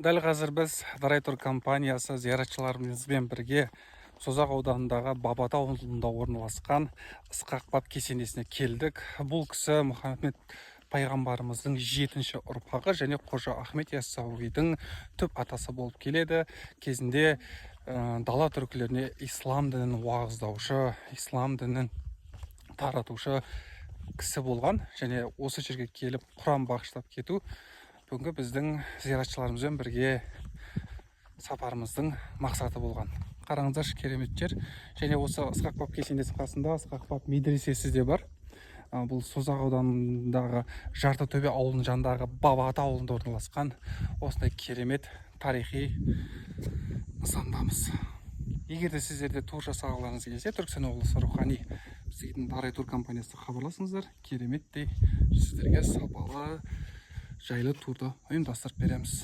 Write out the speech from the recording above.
Дәл қазір біз Дарай Тур компаниясы зияратшыларымызбен бірге Созақ ауданындағы Бабат ауылында орналасқан Ысқақ баб кесенесіне келдік. Бұл кісі Мұхаммед пайғамбарымыздың 7-ші ұрпағы және Қожа Ахмет Яссауидің түп атасы болып келеді. Кезінде дала түркілеріне ислам дінін уағыздаушы, ислам дінін таратушы кісі болған және осы жерге келіп Құран бағыштап кету бүгінгі біздің зияратшыларымызбен бірге сапарымыздың мақсаты болған. Қараңыздаршы, керемет жер. Және осы Ысқақ баб кесенесінің қасында Ысқақ баб медресесі де бар. Бұл Созақ ауданындағы Жартытөбе ауылының жанындағы Бабат ауылында орналасқан осындай керемет тарихи нысандамыз. Егер де сіздерде тур жасағыларыңыз келсе, Түркістан облысы рухани біздің Дарай Тур компаниясына хабарласыңыздар. Кереметтей сіздерге сапалы жайлы турды ұйымдастырып береміз.